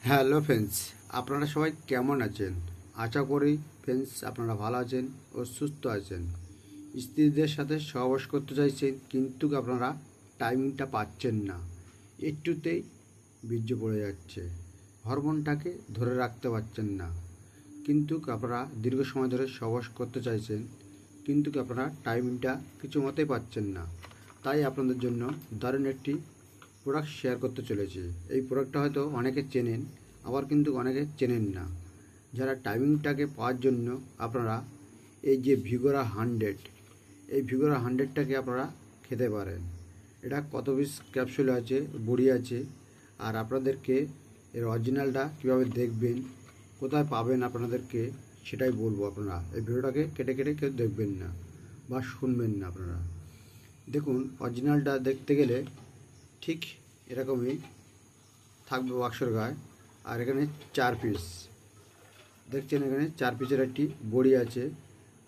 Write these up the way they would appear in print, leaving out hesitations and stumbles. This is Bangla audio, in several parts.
হ্যালো ফ্রেন্ডস, আপনারা সবাই কেমন আছেন? আশা করি ফ্রেন্ডস আপনারা ভালো আছেন ও সুস্থ আছেন। স্ত্রীদের সাথে সহবাস করতে চাইছেন কিন্তু আপনারা টাইমিংটা পাচ্ছেন না, একটুতেই বীর্য পড়ে যাচ্ছে, হরমোনটাকে ধরে রাখতে পারছেন না, কিন্তু আপনারা দীর্ঘ সময় ধরে সহবাস করতে চাইছেন কিন্তু আপনারা টাইমিংটা কিছু মতেই পাচ্ছেন না। তাই আপনাদের জন্য দারুণ একটি প্রোডাক্ট শেয়ার করতে চলেছি। এই প্রোডাক্টটা হয়তো অনেকে চেনেন, আবার কিন্তু অনেকে চেনেন না। যারা টাইমিংটাকে পাওয়ার জন্য আপনারা এই যে ভিগোরা 100, এই ভিগোরা 100টাকে আপনারা খেতে পারেন। এটা কত পিস ক্যাপসুল আছে, বড়ি আছে, আর আপনাদেরকে এর অরিজিনালটা কীভাবে দেখবেন, কোথায় পাবেন আপনাদেরকে সেটাই বলবো। আপনারা এই ভিডিওটাকে কেটে কেটে কেউ দেখবেন না বা শুনবেন না। আপনারা দেখুন, অরিজিনালটা দেখতে গেলে ঠিক এরকমই থাকবে বাক্সর গায়ে। আর এখানে 4 পিস দেখছেন, এখানে 4 পিসের একটি বড়ি আছে,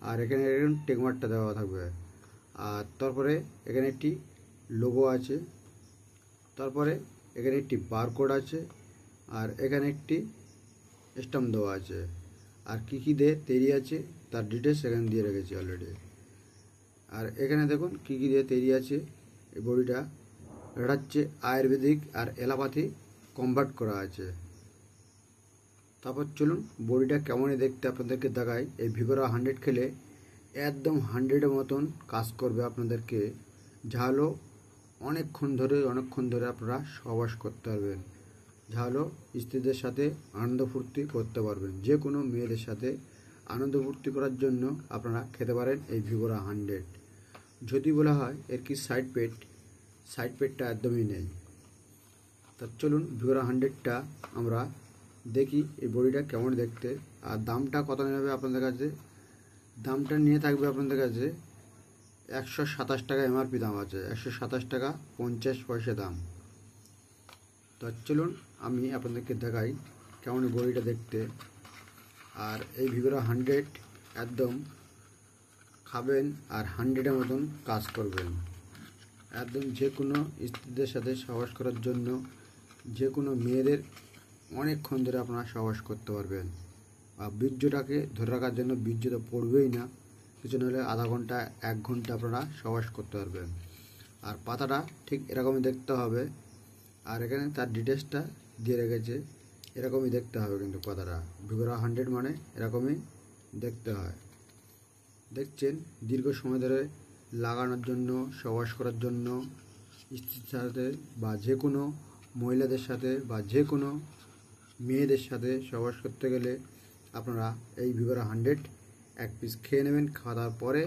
আর এখানে এরকম টেকমারটা দেওয়া থাকবে। আর তারপরে এখানে একটি লোগো আছে, তারপরে এখানে একটি বারকোড আছে, আর এখানে একটি স্ট্যাম্প দেওয়া আছে। আর কী কী দিয়ে তৈরি আছে তার ডিটেলস এখানে দিয়ে রেখেছি অলরেডি। আর এখানে দেখুন কী কী দিয়ে তৈরি আছে এই বড়িটা। এটা হচ্ছে আয়ুর্বেদিক আর এলোপ্যাথি কনভার্ট করা আছে। তারপর চলুন বড়িটা কেমনই দেখতে আপনাদেরকে দেখাই। এই ভিগোরা 100 খেলে একদম 100-এর মতন কাজ করবে আপনাদেরকে। যা হলো অনেকক্ষণ ধরে আপনারা সহবাস করতে পারবেন। যা হলো স্ত্রীদের সাথে আনন্দ ফুর্তি করতে পারবেন। যে কোনো মেয়েদের সাথে আনন্দ ফুর্তি করার জন্য আপনারা খেতে পারেন এই ভিগোরা 100। যদি বলা হয় এর কি সাইড পেটটা একদমই নেই। তা চলুন ভিগোরা 100টা আমরা দেখি এই বড়িটা কেমন দেখতে। আর দামটা কত নেবে আপনাদের কাছে? দামটা নিয়ে থাকবে আপনাদের কাছে 127 টাকা এমআরপি দাম আছে, 127 টাকা 50 পয়সা দাম। তো চলুন আমি আপনাদেরকে দেখাই কেমন বড়িটা দেখতে। আর এই ভিগোরা 100 একদম খাবেন আর 100-এর মতন কাজ করবেন। একদম যে কোনো স্ত্রীদের সাথে সহবাস করার জন্য, যে কোনো মেয়েদের অনেকক্ষণ ধরে আপনারা সহবাস করতে পারবেন। আর বীর্যটাকে ধরে রাখার জন্য, বীর্য তো পড়বেই না, কিছু না হলে আধা ঘন্টা 1 ঘন্টা আপনারা সহবাস করতে পারবেন। আর পাতাটা ঠিক এরকমই দেখতে হবে, আর এখানে তার ডিটেলসটা দিয়ে রেখেছে। এরকমই দেখতে হবে কিন্তু পাতাটা, ভিগোরা 100 মানে এরকমই দেখতে হয়। দেখছেন, দীর্ঘ সময় ধরে লাগানোর জন্য, সহবাস করার জন্য, স্ত্রীর সাথে বা যে কোনো মহিলাদের সাথে বা যে কোনো মেয়েদের সাথে সহবাস করতে গেলে আপনারা এই ভিগোরা 100 1 পিস খেয়ে নেবেন খাওয়ার পরে,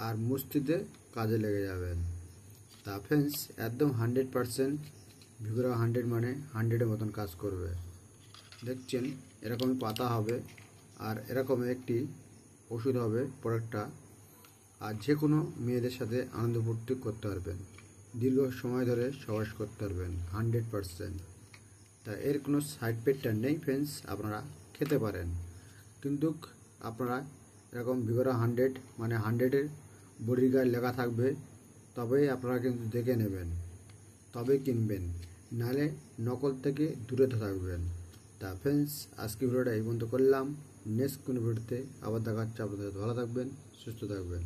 আর মুষ্টিতে কাজে লেগে যাবেন। তা ফ্রেন্ডস, একদম 100% ভিগোরা 100 মানে 100-এর মতন কাজ করবে। দেখছেন এরকমই পাতা হবে, আর এরকম একটি ওষুধ হবে প্রোডাক্টটা। আর যে কোনো মেয়েদের সাথে আনন্দ ফুর্তি করতে পারবেন, দীর্ঘ সময় ধরে সহবাস করতে পারবেন 100%। তা এর কোনো সাইড পেটটা নেই ফ্রেন্ডস, আপনারা খেতে পারেন। কিন্তু আপনারা এরকম ভিগোরা 100 মানে 100-এর বড়ির গায়ে লেখা থাকবে, তবেই আপনারা কিন্তু দেখে নেবেন, তবে কিনবেন, নাহলে নকল থেকে দূরে থাকবেন। তা ফ্রেন্ডস, আজকে ভিডিওটা এই পর্যন্ত করলাম। নেক্সট কোনো ভিডিওতে আবার দেখা হচ্ছে। আপনাদের ভালো থাকবেন, সুস্থ থাকবেন।